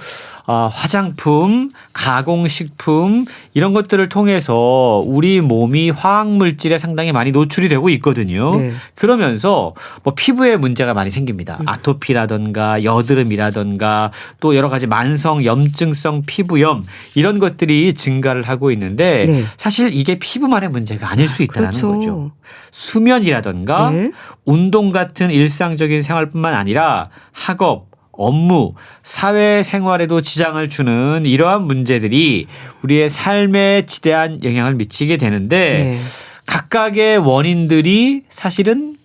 화장품, 가공식품 이런 것들을 통해서 우리 몸이 화학물질에 상당히 많이 노출이 되고 있거든요. 네. 그러면서 뭐 피부에 문제가 많이 생깁니다. 아토피라든가 여드름이라든가 또 여러 가지 만성 염증성 피부염 이런 것들이 증가를 하고 있는데 네. 사실 이게 피부만의 문제가 아닐 수 있다는 그렇죠. 거죠. 수면이라든가 네. 운동 같은 일상적인 생활뿐만 아니라 학업 업무, 사회생활에도 지장을 주는 이러한 문제들이 우리의 삶에 지대한 영향을 미치게 되는데 네. 각각의 원인들이 사실은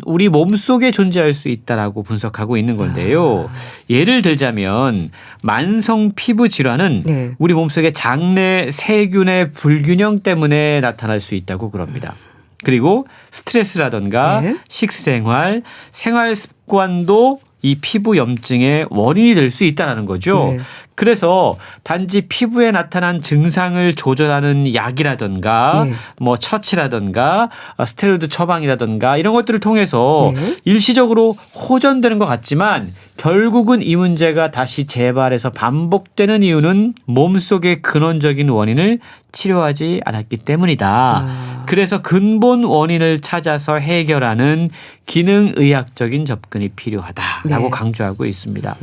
우리 몸속에 존재할 수 있다라고 분석하고 있는 건데요. 예를 들자면 만성 피부 질환은 네. 우리 몸속의 장내 세균의 불균형 때문에 나타날 수 있다고 그럽니다. 그리고 스트레스라든가 네. 식생활, 생활 습관도 이 피부 염증의 원인이 될 수 있다는 거죠. 네. 그래서 단지 피부에 나타난 증상을 조절하는 약이라든가 네. 뭐 처치라든가 스테로이드 처방이라든가 이런 것들을 통해서 네. 일시적으로 호전되는 것 같지만 결국은 이 문제가 다시 재발해서 반복되는 이유는 몸속의 근원적인 원인을 치료하지 않았기 때문이다. 그래서 근본 원인을 찾아서 해결하는 기능의학적인 접근이 필요하다라고 네. 강조하고 있습니다.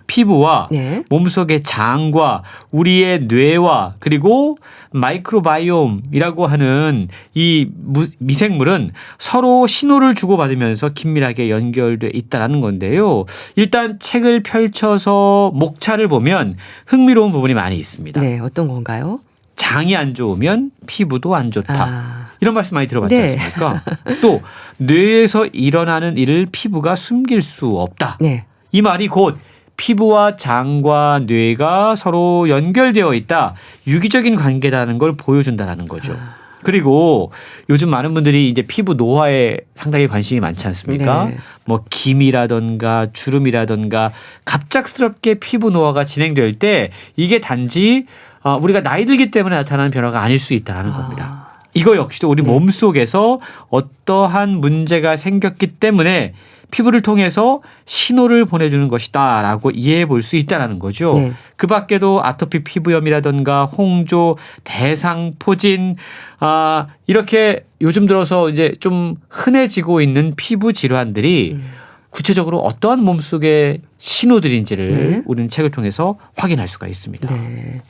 피부와 네. 몸속의 장과 우리의 뇌와 그리고 마이크로바이옴이라고 하는 이 미생물은 서로 신호를 주고받으면서 긴밀하게 연결돼 있다는 건데요. 일단 책을 펼쳐서 목차를 보면 흥미로운 부분이 많이 있습니다. 네. 어떤 건가요? 장이 안 좋으면 피부도 안 좋다. 아. 이런 말씀 많이 들어봤지 네. 않습니까? 또 뇌에서 일어나는 일을 피부가 숨길 수 없다. 네. 이 말이 곧 피부와 장과 뇌가 서로 연결되어 있다. 유기적인 관계라는 걸 보여준다는 거죠. 그리고 요즘 많은 분들이 이제 피부 노화에 상당히 관심이 많지 않습니까? 네. 뭐 기미라든가 주름이라든가 갑작스럽게 피부 노화가 진행될 때 이게 단지 우리가 나이 들기 때문에 나타나는 변화가 아닐 수 있다는 겁니다. 이거 역시도 우리 몸속에서 어떠한 문제가 생겼기 때문에 피부를 통해서 신호를 보내주는 것이다라고 이해해 볼 수 있다라는 거죠. 네. 그 밖에도 아토피 피부염이라든가 홍조, 대상포진, 이렇게 요즘 들어서 이제 좀 흔해지고 있는 피부 질환들이 구체적으로 어떠한 몸속의 신호들인지를 네. 우리는 책을 통해서 확인할 수가 있습니다. 네.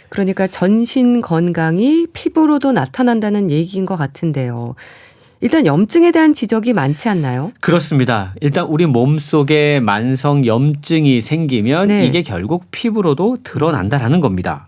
그러니까 전신 건강이 피부로도 나타난다는 얘기인 것 같은데요. 일단 염증에 대한 지적이 많지 않나요? 그렇습니다. 일단 우리 몸속에 만성 염증이 생기면 네. 이게 결국 피부로도 드러난다라는 겁니다.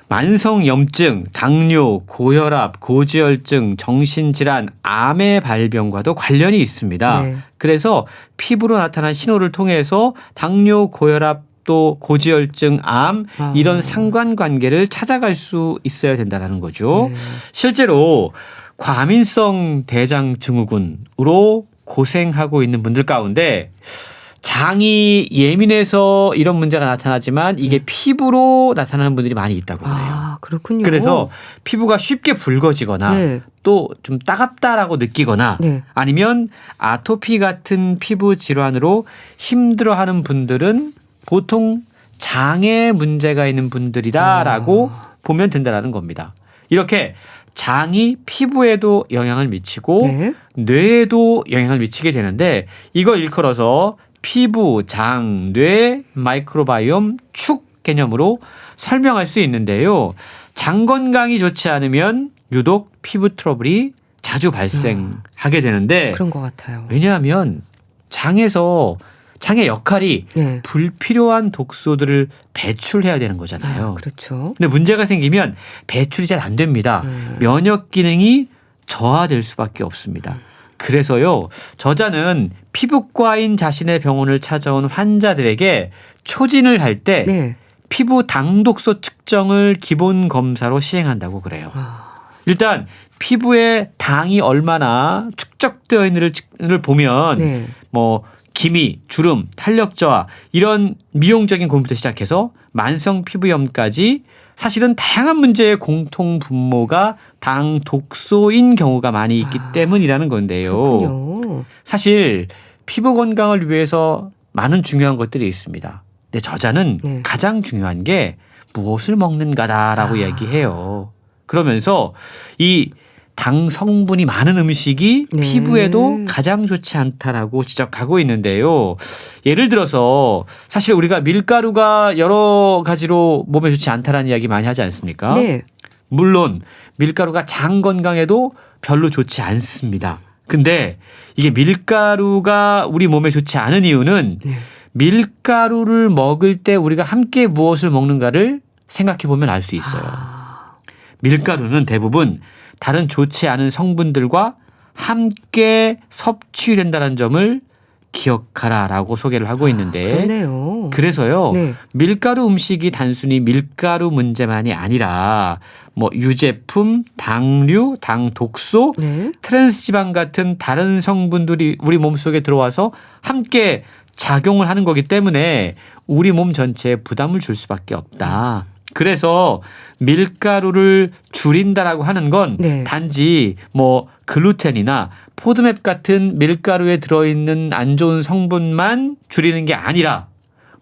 만성 염증, 당뇨, 고혈압, 고지혈증, 정신질환, 암의 발병과도 관련이 있습니다. 네. 그래서 피부로 나타난 신호를 통해서 당뇨, 고혈압, 또 고지혈증, 암 이런 상관관계를 찾아갈 수 있어야 된다는 거죠. 네. 실제로 과민성 대장 증후군으로 고생하고 있는 분들 가운데 장이 예민해서 이런 문제가 나타나지만 이게 피부로 나타나는 분들이 많이 있다고 그래요. 아, 그렇군요. 그래서 피부가 쉽게 붉어지거나 네. 또 좀 따갑다라고 느끼거나 네. 아니면 아토피 같은 피부 질환으로 힘들어하는 분들은 보통 장에 문제가 있는 분들이다라고 보면 된다라는 겁니다. 이렇게 장이 피부에도 영향을 미치고 네. 뇌에도 영향을 미치게 되는데 이걸 일컬어서 피부, 장, 뇌, 마이크로바이옴, 축 개념으로 설명할 수 있는데요. 장 건강이 좋지 않으면 유독 피부 트러블이 자주 발생하게 되는데 그런 것 같아요. 왜냐하면 장의 역할이 네. 불필요한 독소들을 배출해야 되는 거잖아요. 그렇죠. 근데 문제가 생기면 배출이 잘 안 됩니다. 면역 기능이 저하될 수밖에 없습니다. 그래서요, 저자는 피부과인 자신의 병원을 찾아온 환자들에게 초진을 할 때 네. 피부 당독소 측정을 기본 검사로 시행한다고 그래요. 일단 피부에 당이 얼마나 축적되어 있는지를 보면 네. 뭐 기미, 주름, 탄력 저하 이런 미용적인 고민부터 시작해서 만성 피부염까지 사실은 다양한 문제의 공통 분모가 당 독소인 경우가 많이 있기 때문이라는 건데요. 그렇군요. 사실 피부 건강을 위해서 많은 중요한 것들이 있습니다. 근데 저자는 네. 가장 중요한 게 무엇을 먹는가다라고 얘기해요. 그러면서 이 당 성분이 많은 음식이 네. 피부에도 가장 좋지 않다라고 지적하고 있는데요. 예를 들어서 사실 우리가 밀가루가 여러 가지로 몸에 좋지 않다라는 이야기 많이 하지 않습니까? 네. 물론 밀가루가 장 건강에도 별로 좋지 않습니다. 근데 이게 밀가루가 우리 몸에 좋지 않은 이유는 밀가루를 먹을 때 우리가 함께 무엇을 먹는가를 생각해 보면 알 수 있어요. 밀가루는 대부분 다른 좋지 않은 성분들과 함께 섭취된다는 점을 기억하라라고 소개를 하고 있는데 그러네요. 그래서요. 네. 밀가루 음식이 단순히 밀가루 문제만이 아니라 뭐 유제품, 당류, 당 독소, 네. 트랜스지방 같은 다른 성분들이 우리 몸속에 들어와서 함께 작용을 하는 거기 때문에 우리 몸 전체에 부담을 줄 수밖에 없다. 그래서 밀가루를 줄인다라고 하는 건 네. 단지 뭐 글루텐이나 포드맵 같은 밀가루에 들어있는 안 좋은 성분만 줄이는 게 아니라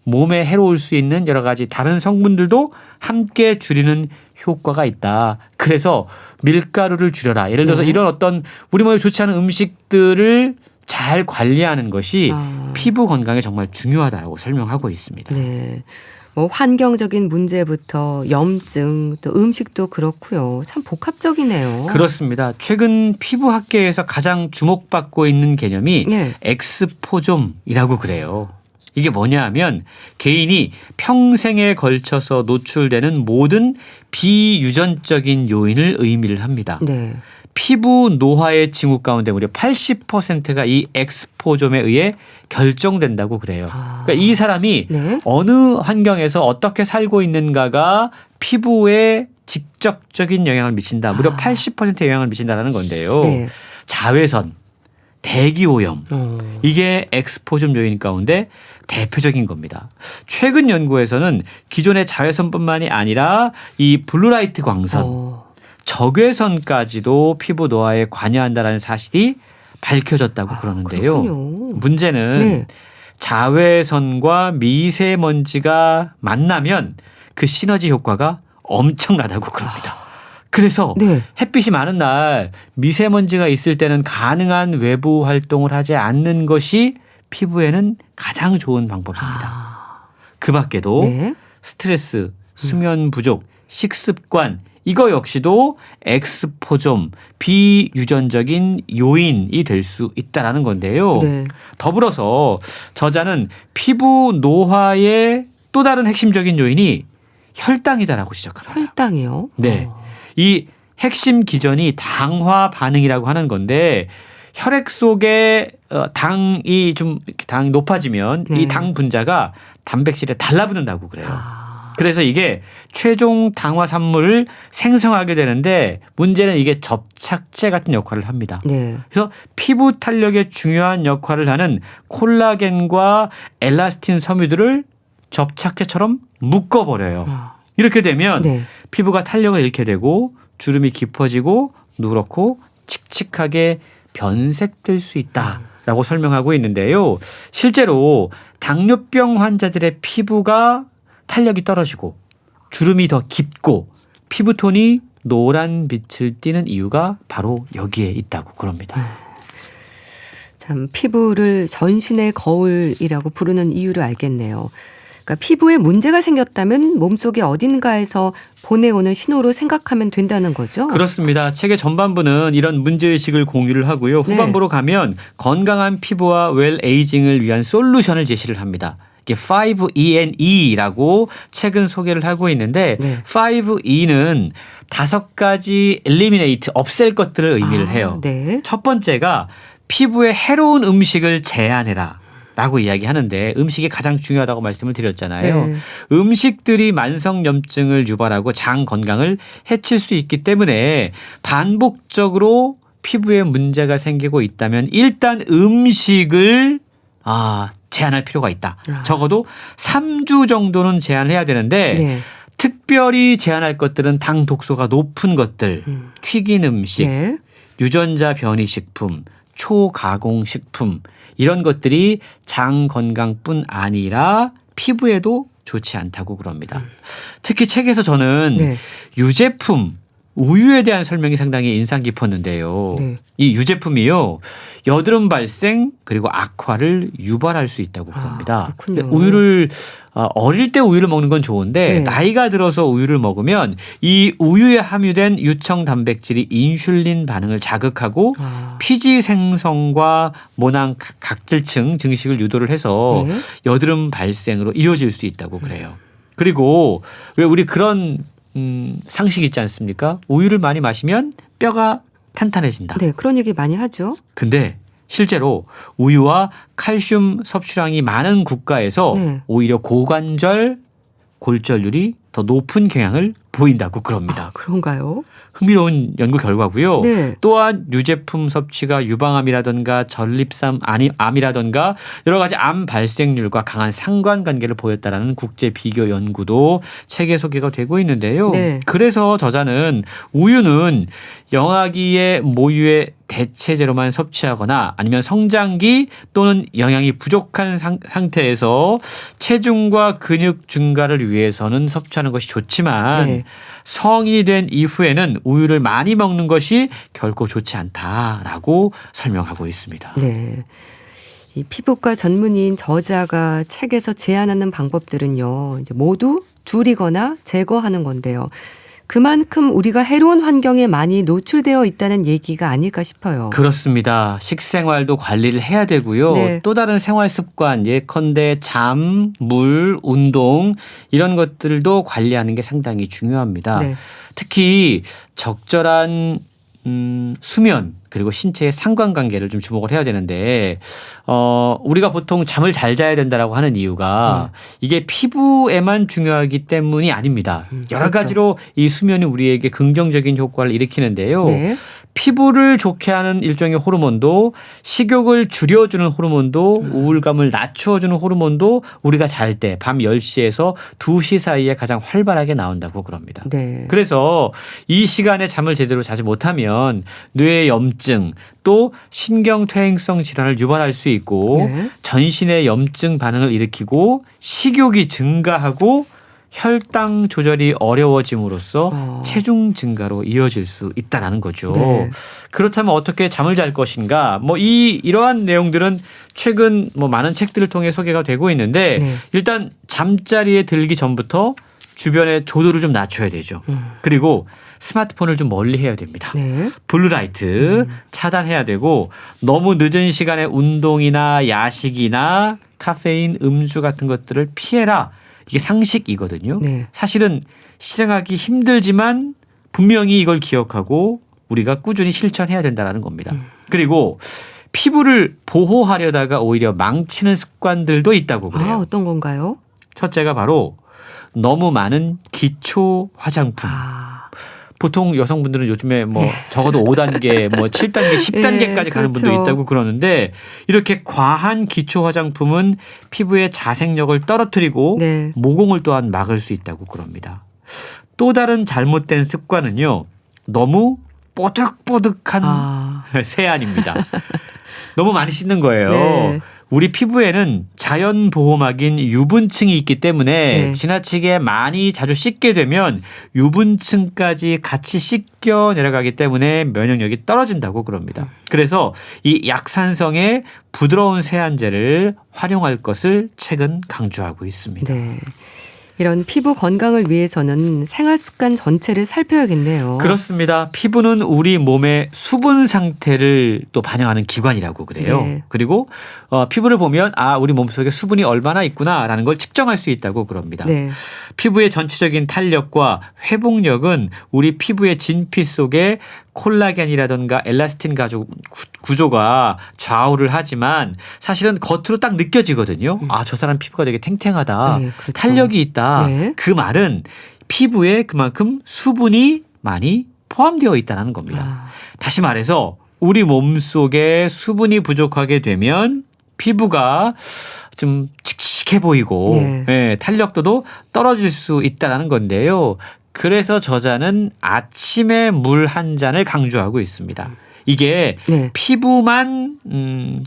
몸에 해로울 수 있는 여러 가지 다른 성분들도 함께 줄이는 효과가 있다. 그래서 밀가루를 줄여라. 예를 들어서 네. 이런 어떤 우리 몸에 좋지 않은 음식들을 잘 관리하는 것이 피부 건강에 정말 중요하다고 설명하고 있습니다. 네. 뭐 환경적인 문제부터 염증 또 음식도 그렇고요. 참 복합적이네요. 그렇습니다. 최근 피부학계에서 가장 주목받고 있는 개념이 네. 엑스포좀이라고 그래요. 이게 뭐냐 하면 개인이 평생에 걸쳐서 노출되는 모든 비유전적인 요인을 의미를 합니다. 네. 피부 노화의 징후 가운데 무려 80%가 이 엑스포좀에 의해 결정된다고 그래요. 그러니까 이 사람이 네. 어느 환경에서 어떻게 살고 있는가가 피부에 직접적인 영향을 미친다. 무려 80%의 영향을 미친다는 건데요. 네. 자외선, 대기오염 이게 엑스포좀 요인 가운데 대표적인 겁니다. 최근 연구에서는 기존의 자외선뿐만이 아니라 이 블루라이트 광선 적외선까지도 피부 노화에 관여한다는 사실이 밝혀졌다고 그러는데요. 그렇군요. 문제는 네. 자외선과 미세먼지가 만나면 그 시너지 효과가 엄청나다고 그럽니다. 그래서 네. 햇빛이 많은 날 미세먼지가 있을 때는 가능한 외부 활동을 하지 않는 것이 피부에는 가장 좋은 방법입니다. 그 밖에도 네. 스트레스, 수면 부족, 식습관 이거 역시도 엑스포좀 비유전적인 요인이 될 수 있다라는 건데요. 네. 더불어서 저자는 피부 노화의 또 다른 핵심적인 요인이 혈당이다라고 지적합니다. 혈당이요? 네. 이 핵심 기전이 당화 반응이라고 하는 건데 혈액 속에 당이 좀 당이 높아지면 네. 이 당 분자가 단백질에 달라붙는다고 그래요. 아, 그래서 이게 최종 당화산물을 생성하게 되는데 문제는 이게 접착제 같은 역할을 합니다. 네. 그래서 피부 탄력에 중요한 역할을 하는 콜라겐과 엘라스틴 섬유들을 접착제처럼 묶어버려요. 아, 이렇게 되면 네. 피부가 탄력을 잃게 되고 주름이 깊어지고 누렇고 칙칙하게 변색될 수 있다라고 설명하고 있는데요. 실제로 당뇨병 환자들의 피부가 탄력이 떨어지고 주름이 더 깊고 피부톤이 노란 빛을 띠는 이유가 바로 여기에 있다고 그럽니다. 참 피부를 전신의 거울이라고 부르는 이유를 알겠네요. 그러니까 피부에 문제가 생겼다면 몸속의 어딘가에서 보내오는 신호로 생각하면 된다는 거죠. 그렇습니다. 책의 전반부는 이런 문제의식을 공유를 하고요. 후반부로 가면 건강한 피부와 웰 에이징을 위한 솔루션을 제시를 합니다. 이게 5ENE라고 책은 소개를 하고 있는데 네. 5E는 5가지 eliminate, 없앨 것들을 의미를 해요. 네. 첫 번째가 피부에 해로운 음식을 제한해라. 라고 이야기하는데 음식이 가장 중요하다고 말씀을 드렸잖아요. 네. 음식들이 만성염증을 유발하고 장 건강을 해칠 수 있기 때문에 반복적으로 피부에 문제가 생기고 있다면 일단 음식을 제한할 필요가 있다. 적어도 3주 정도는 제한해야 되는데 네. 특별히 제한할 것들은 당 독소가 높은 것들, 튀긴 음식, 네. 유전자 변이 식품, 초가공 식품 이런 것들이 장 건강뿐 아니라 피부에도 좋지 않다고 그럽니다. 특히 책에서 저는 네. 유제품, 우유에 대한 설명이 상당히 인상 깊었는데요. 네. 이 유제품이요. 여드름 발생 그리고 악화를 유발할 수 있다고 그럽니다. 그렇군요. 우유를 어릴 때 우유를 먹는 건 좋은데 네. 나이가 들어서 우유를 먹으면 이 우유에 함유된 유청 단백질이 인슐린 반응을 자극하고 피지 생성과 모낭 각질층 증식을 유도를 해서 네. 여드름 발생으로 이어질 수 있다고 그래요. 그리고 왜 우리 그런 상식 있지 않습니까? 우유를 많이 마시면 뼈가 탄탄해진다. 네, 그런 얘기 많이 하죠. 근데 실제로 우유와 칼슘 섭취량이 많은 국가에서 네. 오히려 고관절, 골절률이 더 높은 경향을 보인다고 그럽니다. 그런가요? 흥미로운 연구 결과고요. 네. 또한 유제품 섭취가 유방암이라든가 전립선암이라든가 여러 가지 암 발생률과 강한 상관관계를 보였다라는 국제 비교 연구도 책에 소개가 되고 있는데요. 네. 그래서 저자는 우유는 영아기의 모유의 대체제로만 섭취하거나 아니면 성장기 또는 영양이 부족한 상태에서 체중과 근육 증가를 위해서는 섭취하는 것이 좋지만 네. 성인이 된 이후에는 우유를 많이 먹는 것이 결코 좋지 않다라고 설명하고 있습니다. 네. 이 피부과 전문의인 저자가 책에서 제안하는 방법들은요, 이제 모두 줄이거나 제거하는 건데요. 그만큼 우리가 해로운 환경에 많이 노출되어 있다는 얘기가 아닐까 싶어요. 그렇습니다. 식생활도 관리를 해야 되고요. 네. 또 다른 생활 습관 예컨대 잠, 물, 운동 이런 것들도 관리하는 게 상당히 중요합니다. 네. 특히 적절한 수면 그리고 신체의 상관관계를 좀 주목을 해야 되는데 우리가 보통 잠을 잘 자야 된다라고 하는 이유가 이게 피부에만 중요하기 때문이 아닙니다. 여러 그렇죠. 가지로 이 수면이 우리에게 긍정적인 효과를 일으키는데요. 네. 피부를 좋게 하는 일종의 호르몬도 식욕을 줄여주는 호르몬도 우울감을 낮추어주는 호르몬도 우리가 잘 때 밤 10시에서 2시 사이에 가장 활발하게 나온다고 그럽니다. 네. 그래서 이 시간에 잠을 제대로 자지 못하면 뇌의 염증 또 신경퇴행성 질환을 유발할 수 있고 네. 전신의 염증 반응을 일으키고 식욕이 증가하고 혈당 조절이 어려워짐으로써 체중 증가로 이어질 수 있다는 거죠. 네. 그렇다면 어떻게 잠을 잘 것인가? 뭐 이러한 내용들은 최근 뭐 많은 책들을 통해 소개가 되고 있는데 네. 일단 잠자리에 들기 전부터 주변의 조도를 좀 낮춰야 되죠. 그리고 스마트폰을 좀 멀리 해야 됩니다. 네. 블루라이트 차단해야 되고 너무 늦은 시간에 운동이나 야식이나 카페인, 음주 같은 것들을 피해라. 이게 상식이거든요. 네. 사실은 실행하기 힘들지만 분명히 이걸 기억하고 우리가 꾸준히 실천해야 된다는 겁니다. 그리고 피부를 보호하려다가 오히려 망치는 습관들도 있다고 그래요. 어떤 건가요? 첫째가 바로 너무 많은 기초 화장품. 보통 여성분들은 요즘에 뭐 적어도 5단계, 뭐 7단계, 10단계까지 가는 분도 그렇죠. 있다고 그러는데 이렇게 과한 기초 화장품은 피부의 자생력을 떨어뜨리고 네. 모공을 또한 막을 수 있다고 그럽니다. 또 다른 잘못된 습관은요. 너무 뽀득뽀득한 세안입니다. 너무 많이 씻는 거예요. 네. 우리 피부에는 자연 보호막인 유분층이 있기 때문에 네. 지나치게 많이 자주 씻게 되면 유분층까지 같이 씻겨 내려가기 때문에 면역력이 떨어진다고 그럽니다. 그래서 이 약산성의 부드러운 세안제를 활용할 것을 책은 강조하고 있습니다. 네. 이런 피부 건강을 위해서는 생활 습관 전체를 살펴야겠네요. 그렇습니다. 피부는 우리 몸의 수분 상태를 또 반영하는 기관이라고 그래요. 네. 그리고 피부를 보면 우리 몸속에 수분이 얼마나 있구나라는 걸 측정할 수 있다고 그럽니다. 네. 피부의 전체적인 탄력과 회복력은 우리 피부의 진피 속에 콜라겐이라든가 엘라스틴 구조가 좌우를 하지만 사실은 겉으로 딱 느껴지거든요. 저 사람 피부가 되게 탱탱하다. 네, 그렇죠. 탄력이 있다. 네. 그 말은 피부에 그만큼 수분이 많이 포함되어 있다는 겁니다. 다시 말해서 우리 몸속에 수분이 부족하게 되면 피부가 좀 칙칙해 보이고 네. 탄력도도 떨어질 수 있다는 건데요. 그래서 저자는 아침에 물 한 잔을 강조하고 있습니다. 이게 네. 피부만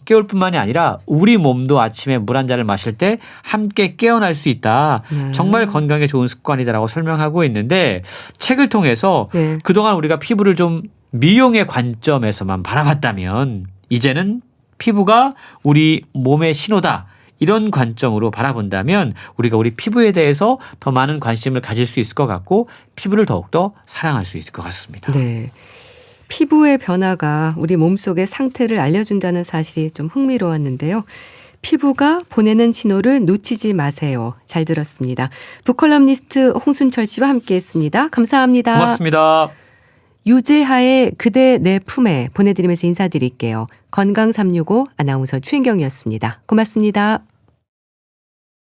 깨울 뿐만이 아니라 우리 몸도 아침에 물 한 잔을 마실 때 함께 깨어날 수 있다. 정말 건강에 좋은 습관이다라고 설명하고 있는데 책을 통해서 네. 그동안 우리가 피부를 좀 미용의 관점에서만 바라봤다면 이제는 피부가 우리 몸의 신호다. 이런 관점으로 바라본다면 우리가 우리 피부에 대해서 더 많은 관심을 가질 수 있을 것 같고 피부를 더욱더 사랑할 수 있을 것 같습니다. 네. 피부의 변화가 우리 몸속의 상태를 알려준다는 사실이 좀 흥미로웠는데요. 피부가 보내는 신호를 놓치지 마세요. 잘 들었습니다. 북컬럼니스트 홍순철 씨와 함께했습니다. 감사합니다. 고맙습니다. 유재하의 그대 내 품에 보내드리면서 인사드릴게요. 건강365 아나운서 최인경이었습니다. 고맙습니다.